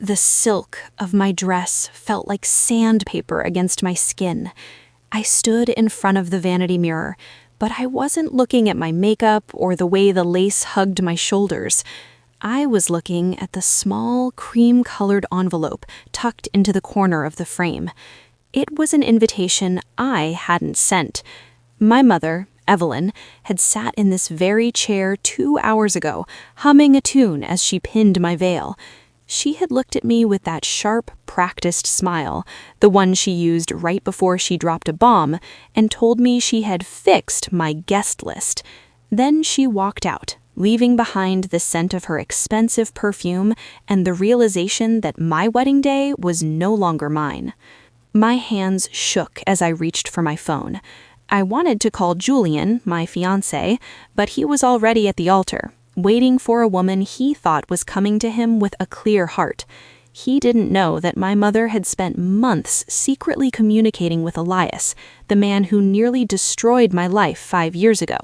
The silk of my dress felt like sandpaper against my skin. I stood in front of the vanity mirror, but I wasn't looking at my makeup or the way the lace hugged my shoulders. I was looking at the small, cream-colored envelope tucked into the corner of the frame. It was an invitation I hadn't sent. My mother, Evelyn, had sat in this very chair 2 hours ago, humming a tune as she pinned my veil. She had looked at me with that sharp, practiced smile, the one she used right before she dropped a bomb, and told me she had fixed my guest list. Then she walked out, leaving behind the scent of her expensive perfume and the realization that my wedding day was no longer mine. My hands shook as I reached for my phone. I wanted to call Julian, my fiancé, but he was already at the altar, waiting for a woman he thought was coming to him with a clear heart. He didn't know that my mother had spent months secretly communicating with Elias, the man who nearly destroyed my life 5 years ago.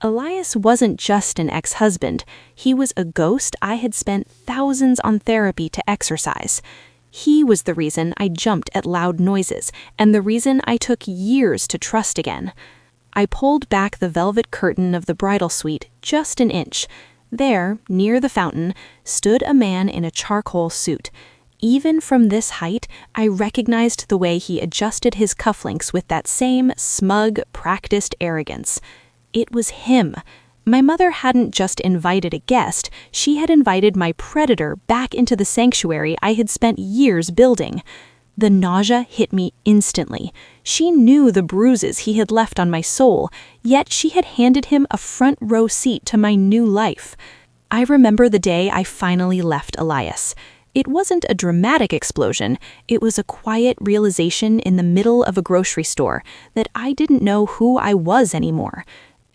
Elias wasn't just an ex-husband. He was a ghost I had spent thousands on therapy to exorcise. He was the reason I jumped at loud noises, and the reason I took years to trust again. I pulled back the velvet curtain of the bridal suite just an inch. There, near the fountain, stood a man in a charcoal suit. Even from this height, I recognized the way he adjusted his cufflinks with that same smug, practiced arrogance. It was him. My mother hadn't just invited a guest, she had invited my predator back into the sanctuary I had spent years building. The nausea hit me instantly. She knew the bruises he had left on my soul, yet she had handed him a front-row seat to my new life. I remember the day I finally left Elias. It wasn't a dramatic explosion, it was a quiet realization in the middle of a grocery store that I didn't know who I was anymore.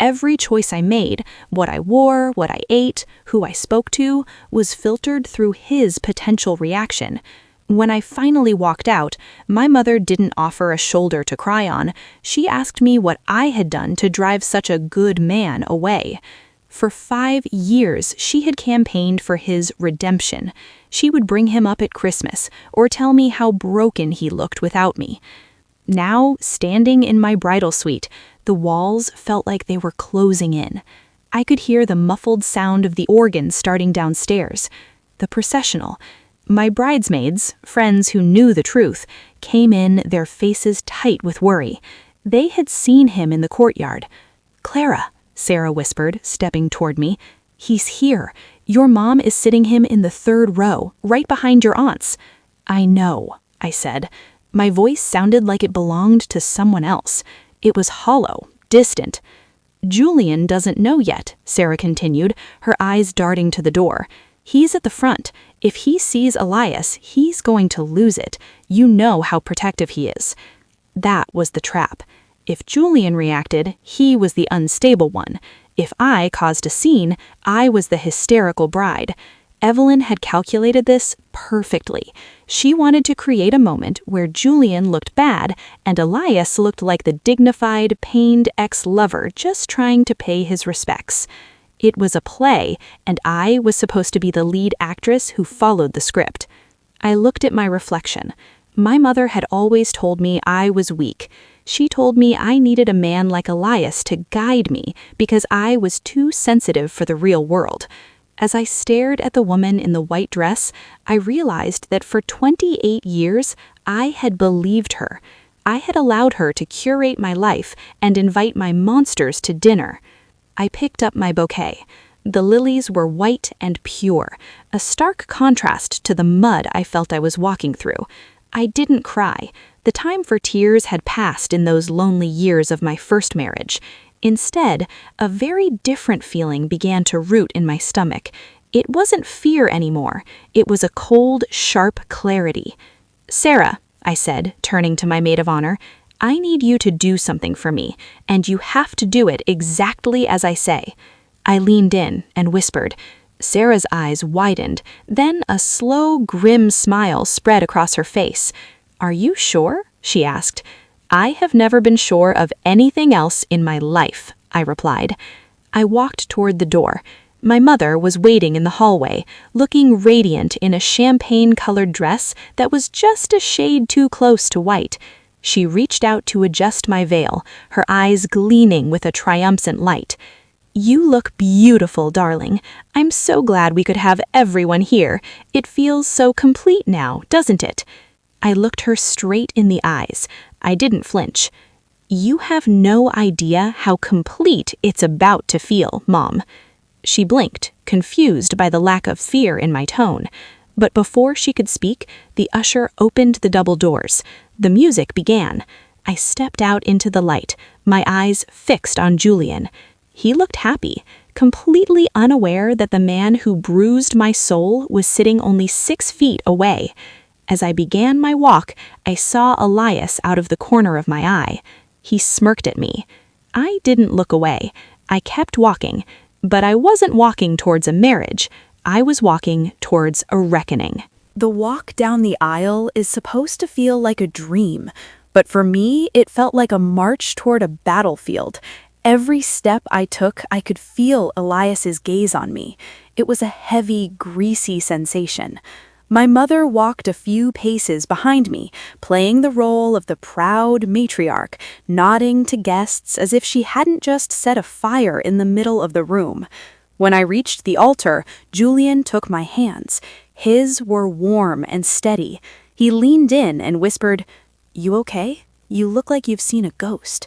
Every choice I made, what I wore, what I ate, who I spoke to, was filtered through his potential reaction. When I finally walked out, my mother didn't offer a shoulder to cry on. She asked me what I had done to drive such a good man away. For 5 years, she had campaigned for his redemption. She would bring him up at Christmas or tell me how broken he looked without me. Now, standing in my bridal suite, the walls felt like they were closing in. I could hear the muffled sound of the organ starting downstairs. The processional. My bridesmaids, friends who knew the truth, came in, their faces tight with worry. They had seen him in the courtyard. "Clara," Sarah whispered, stepping toward me. "He's here. Your mom is sitting him in the 3rd row, right behind your aunts." "I know," I said. My voice sounded like it belonged to someone else. It was hollow, distant. "Julian doesn't know yet," Sarah continued, her eyes darting to the door. "He's at the front. If he sees Elias, he's going to lose it. You know how protective he is." That was the trap. If Julian reacted, he was the unstable one. If I caused a scene, I was the hysterical bride. Evelyn had calculated this perfectly. She wanted to create a moment where Julian looked bad and Elias looked like the dignified, pained ex-lover just trying to pay his respects. It was a play, and I was supposed to be the lead actress who followed the script. I looked at my reflection. My mother had always told me I was weak. She told me I needed a man like Elias to guide me because I was too sensitive for the real world. As I stared at the woman in the white dress, I realized that for 28 years, I had believed her. I had allowed her to curate my life and invite my monsters to dinner. I picked up my bouquet. The lilies were white and pure, a stark contrast to the mud I felt I was walking through. I didn't cry. The time for tears had passed in those lonely years of my first marriage. Instead, a very different feeling began to root in my stomach. It wasn't fear anymore. It was a cold, sharp clarity. "Sarah," I said, turning to my maid of honor, "I need you to do something for me, and you have to do it exactly as I say." I leaned in and whispered. Sarah's eyes widened, then a slow, grim smile spread across her face. "Are you sure?" she asked. "I have never been sure of anything else in my life," I replied. I walked toward the door. My mother was waiting in the hallway, looking radiant in a champagne-colored dress that was just a shade too close to white. She reached out to adjust my veil, her eyes gleaming with a triumphant light. "You look beautiful, darling. I'm so glad we could have everyone here. It feels so complete now, doesn't it?" I looked her straight in the eyes. I didn't flinch. "You have no idea how complete it's about to feel, Mom." She blinked, confused by the lack of fear in my tone. But before she could speak, the usher opened the double doors. The music began. I stepped out into the light, my eyes fixed on Julian. He looked happy, completely unaware that the man who bruised my soul was sitting only 6 feet away. As I began my walk, I saw Elias out of the corner of my eye. He smirked at me. I didn't look away. I kept walking, but I wasn't walking towards a marriage. I was walking towards a reckoning. The walk down the aisle is supposed to feel like a dream, but for me, it felt like a march toward a battlefield. Every step I took, I could feel Elias's gaze on me. It was a heavy, greasy sensation. My mother walked a few paces behind me, playing the role of the proud matriarch, nodding to guests as if she hadn't just set a fire in the middle of the room. When I reached the altar, Julian took my hands. His were warm and steady. He leaned in and whispered, "You okay? You look like you've seen a ghost."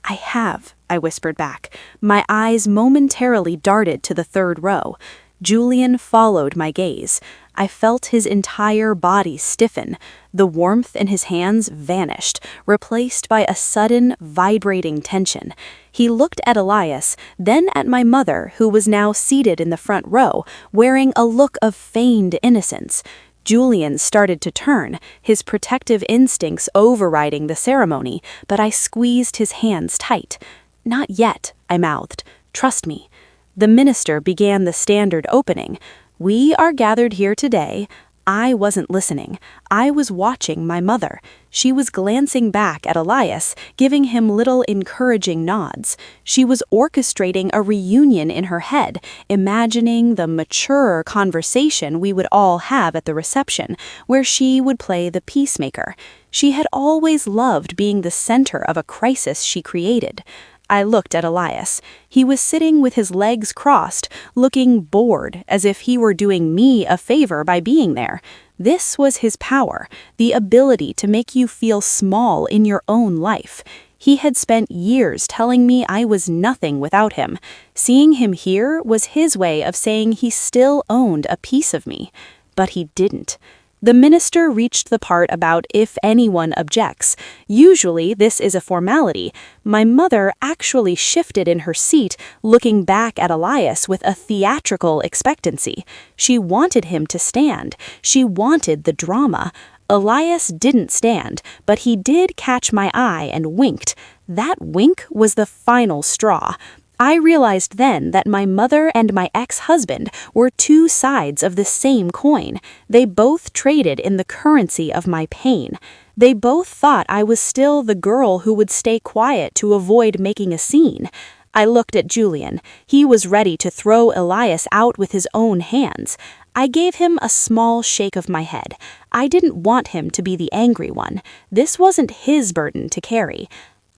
"I have," I whispered back. My eyes momentarily darted to the 3rd row. Julian followed my gaze. I felt his entire body stiffen. The warmth in his hands vanished, replaced by a sudden, vibrating tension. He looked at Elias, then at my mother, who was now seated in the front row, wearing a look of feigned innocence. Julian started to turn, his protective instincts overriding the ceremony, but I squeezed his hands tight. "Not yet," I mouthed. "Trust me." The minister began the standard opening. "We are gathered here today." I wasn't listening. I was watching my mother. She was glancing back at Elias, giving him little encouraging nods. She was orchestrating a reunion in her head, imagining the mature conversation we would all have at the reception, where she would play the peacemaker. She had always loved being the center of a crisis she created. I looked at Elias. He was sitting with his legs crossed, looking bored, as if he were doing me a favor by being there. This was his power, the ability to make you feel small in your own life. He had spent years telling me I was nothing without him. Seeing him here was his way of saying he still owned a piece of me. But he didn't. The minister reached the part about if anyone objects. Usually this is a formality. My mother actually shifted in her seat, looking back at Elias with a theatrical expectancy. She wanted him to stand. She wanted the drama. Elias didn't stand, but he did catch my eye and winked. That wink was the final straw. I realized then that my mother and my ex-husband were 2 sides of the same coin. They both traded in the currency of my pain. They both thought I was still the girl who would stay quiet to avoid making a scene. I looked at Julian. He was ready to throw Elias out with his own hands. I gave him a small shake of my head. I didn't want him to be the angry one. This wasn't his burden to carry.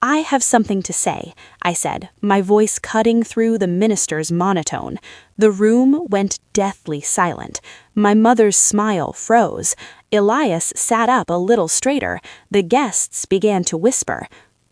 "I have something to say," I said, my voice cutting through the minister's monotone. The room went deathly silent. My mother's smile froze. Elias sat up a little straighter. The guests began to whisper.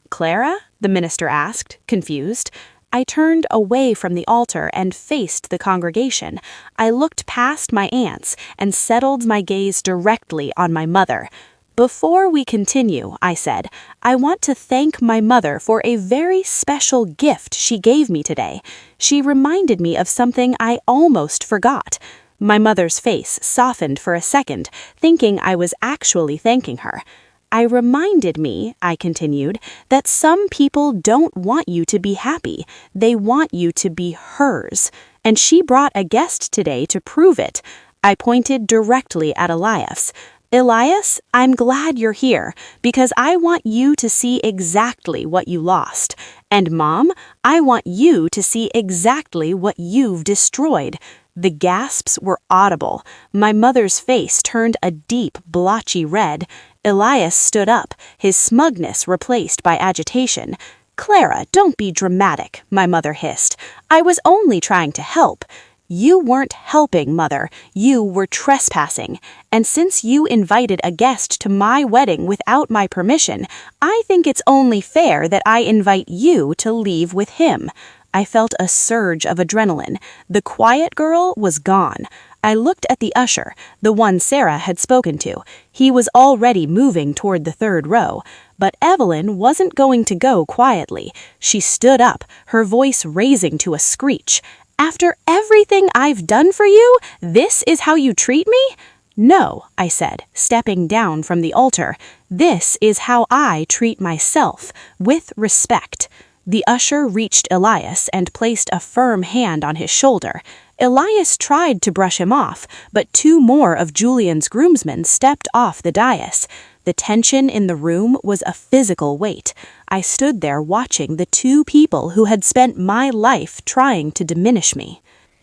"Clara?" the minister asked, confused. I turned away from the altar and faced the congregation. I looked past my aunts and settled my gaze directly on my mother. "Before we continue," I said, "I want to thank my mother for a very special gift she gave me today. She reminded me of something I almost forgot." My mother's face softened for a second, thinking I was actually thanking her. "I reminded me," I continued, "that some people don't want you to be happy. They want you to be hers. And she brought a guest today to prove it." I pointed directly at Elias. "Elias, I'm glad you're here, because I want you to see exactly what you lost. And Mom, I want you to see exactly what you've destroyed." The gasps were audible. My mother's face turned a deep, blotchy red. Elias stood up, his smugness replaced by agitation. "Clara, don't be dramatic," my mother hissed. "I was only trying to help." "You weren't helping, Mother. You were trespassing. And since you invited a guest to my wedding without my permission, I think it's only fair that I invite you to leave with him." I felt a surge of adrenaline. The quiet girl was gone. I looked at the usher, the one Sarah had spoken to. He was already moving toward the third row. But Evelyn wasn't going to go quietly. She stood up, her voice raising to a screech. "After everything I've done for you, this is how you treat me?" "No," I said, stepping down from the altar. "This is how I treat myself, with respect." The usher reached Elias and placed a firm hand on his shoulder. Elias tried to brush him off, but two more of Julian's groomsmen stepped off the dais. The tension in the room was a physical weight. I stood there watching the two people who had spent my life trying to diminish me.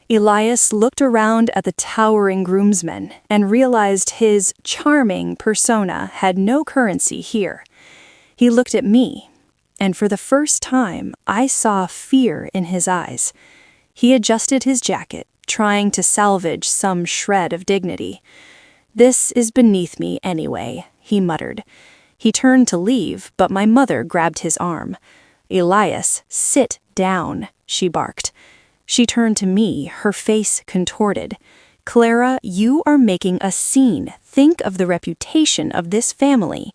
Elias looked around at the towering groomsmen and realized his charming persona had no currency here. He looked at me, and for the first time, I saw fear in his eyes. He adjusted his jacket, trying to salvage some shred of dignity. "This is beneath me anyway," he muttered. He turned to leave, but my mother grabbed his arm. "Elias, sit down," she barked. She turned to me, her face contorted. "Clara, you are making a scene. Think of the reputation of this family."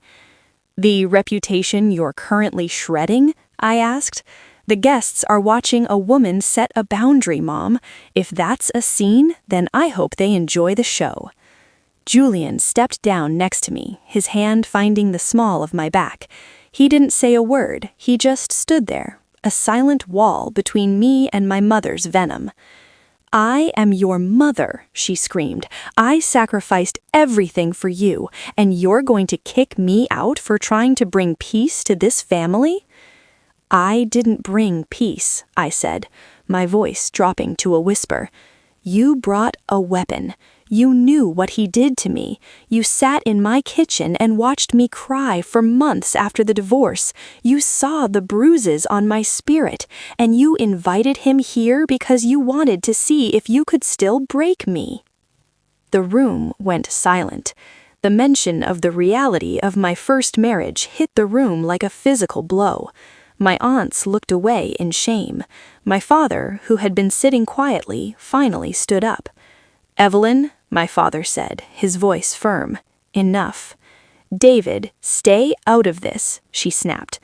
"The reputation you're currently shredding?" I asked. "The guests are watching a woman set a boundary, Mom. If that's a scene, then I hope they enjoy the show." Julian stepped down next to me, his hand finding the small of my back. He didn't say a word, he just stood there, a silent wall between me and my mother's venom. "I am your mother," she screamed. "I sacrificed everything for you, and you're going to kick me out for trying to bring peace to this family?" "I didn't bring peace," I said, my voice dropping to a whisper. "You brought a weapon. You knew what he did to me. You sat in my kitchen and watched me cry for months after the divorce. You saw the bruises on my spirit, and you invited him here because you wanted to see if you could still break me." The room went silent. The mention of the reality of my first marriage hit the room like a physical blow. My aunts looked away in shame. My father, who had been sitting quietly, finally stood up. "Evelyn," my father said, his voice firm. "Enough." "David, stay out of this," she snapped.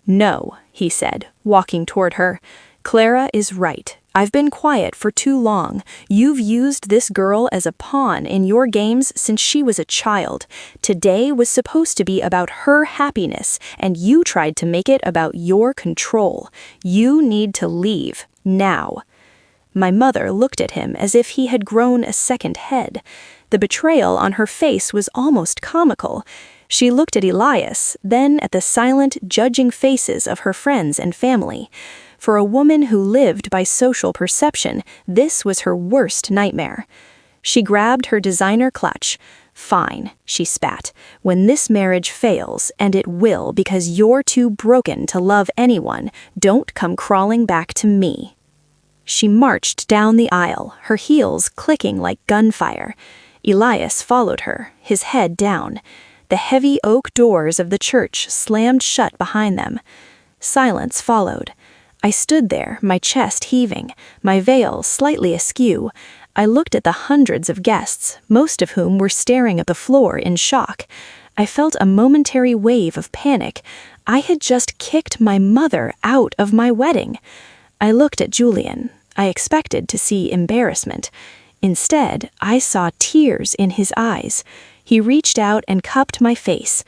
"No," he said, walking toward her. "Clara is right. I've been quiet for too long. You've used this girl as a pawn in your games since she was a child. Today was supposed to be about her happiness, and you tried to make it about your control. You need to leave, now." My mother looked at him as if he had grown a second head. The betrayal on her face was almost comical. She looked at Elias, then at the silent, judging faces of her friends and family. For a woman who lived by social perception, this was her worst nightmare. She grabbed her designer clutch. "Fine," she spat. "When this marriage fails, and it will because you're too broken to love anyone, don't come crawling back to me." She marched down the aisle, her heels clicking like gunfire. Elias followed her, his head down. The heavy oak doors of the church slammed shut behind them. Silence followed. I stood there, my chest heaving, my veil slightly askew. I looked at the hundreds of guests, most of whom were staring at the floor in shock. I felt a momentary wave of panic. I had just kicked my mother out of my wedding. I looked at Julian. I expected to see embarrassment. Instead, I saw tears in his eyes. He reached out and cupped my face.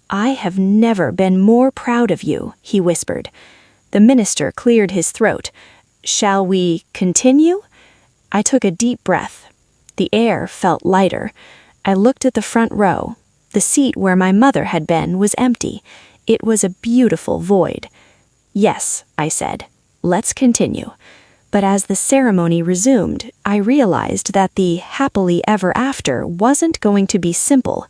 "I have never been more proud of you," he whispered. The minister cleared his throat. "Shall we continue?" I took a deep breath. The air felt lighter. I looked at the front row. The seat where my mother had been was empty. It was a beautiful void. "Yes," I said. "Let's continue." But as the ceremony resumed, I realized that the happily ever after wasn't going to be simple.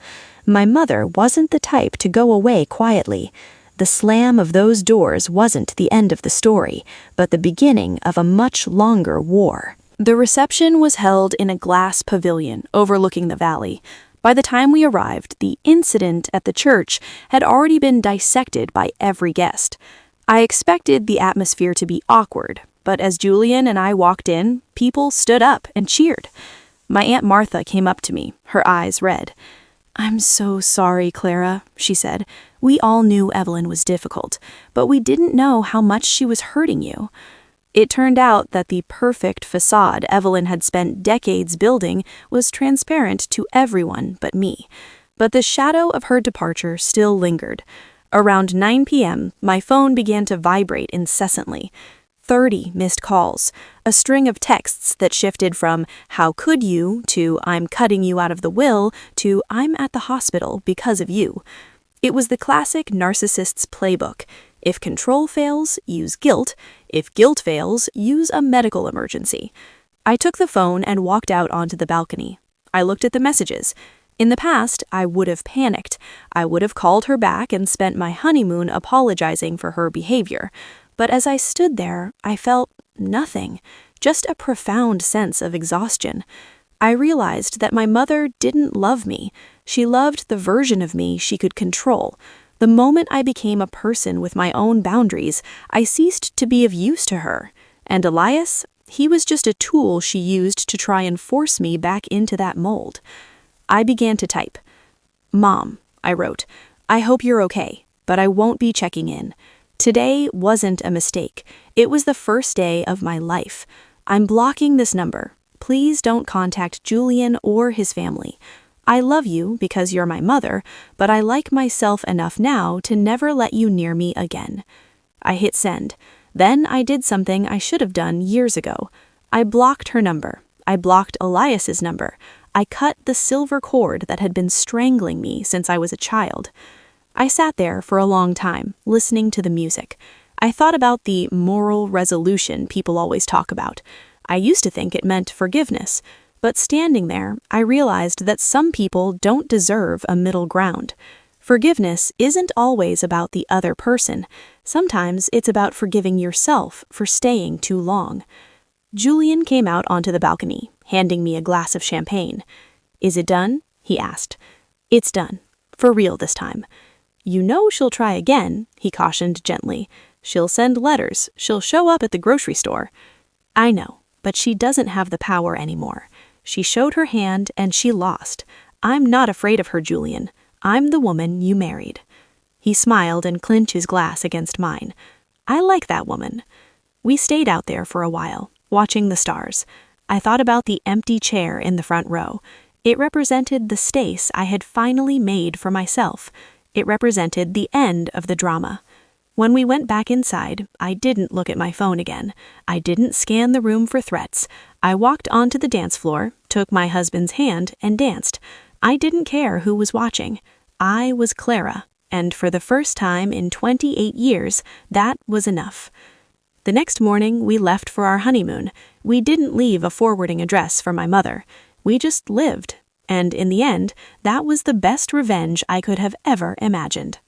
My mother wasn't the type to go away quietly. The slam of those doors wasn't the end of the story, but the beginning of a much longer war. The reception was held in a glass pavilion overlooking the valley. By the time we arrived, the incident at the church had already been dissected by every guest. I expected the atmosphere to be awkward, but as Julian and I walked in, people stood up and cheered. My Aunt Martha came up to me, her eyes red. "I'm so sorry, Clara," she said. "We all knew Evelyn was difficult, but we didn't know how much she was hurting you." It turned out that the perfect facade Evelyn had spent decades building was transparent to everyone but me. But the shadow of her departure still lingered. Around 9 p.m., my phone began to vibrate incessantly. 30 missed calls, a string of texts that shifted from "how could you" to "I'm cutting you out of the will" to "I'm at the hospital because of you." It was the classic narcissist's playbook. If control fails, use guilt. If guilt fails, use a medical emergency. I took the phone and walked out onto the balcony. I looked at the messages. In the past, I would have panicked. I would have called her back and spent my honeymoon apologizing for her behavior. But as I stood there, I felt nothing, just a profound sense of exhaustion. I realized that my mother didn't love me. She loved the version of me she could control. The moment I became a person with my own boundaries, I ceased to be of use to her. And Elias, he was just a tool she used to try and force me back into that mold. I began to type. "Mom," I wrote, "I hope you're okay, but I won't be checking in. Today wasn't a mistake. It was the first day of my life. I'm blocking this number. Please don't contact Julian or his family. I love you because you're my mother, but I like myself enough now to never let you near me again." I hit send. Then I did something I should have done years ago. I blocked her number. I blocked Elias's number. I cut the silver cord that had been strangling me since I was a child. I sat there for a long time, listening to the music. I thought about the moral resolution people always talk about. I used to think it meant forgiveness. But standing there, I realized that some people don't deserve a middle ground. Forgiveness isn't always about the other person. Sometimes it's about forgiving yourself for staying too long. Julian came out onto the balcony, handing me a glass of champagne. "Is it done?" he asked. "It's done. For real this time." "You know she'll try again," he cautioned gently. "She'll send letters. She'll show up at the grocery store." "I know, but she doesn't have the power anymore. She showed her hand and she lost. I'm not afraid of her, Julian. I'm the woman you married." He smiled and clinched his glass against mine. "I like that woman." We stayed out there for a while, watching the stars. I thought about the empty chair in the front row. It represented the space I had finally made for myself. It represented the end of the drama. When we went back inside, I didn't look at my phone again. I didn't scan the room for threats. I walked onto the dance floor, took my husband's hand, and danced. I didn't care who was watching. I was Clara, and for the first time in 28 years, that was enough. The next morning, we left for our honeymoon. We didn't leave a forwarding address for my mother. We just lived. And in the end, that was the best revenge I could have ever imagined.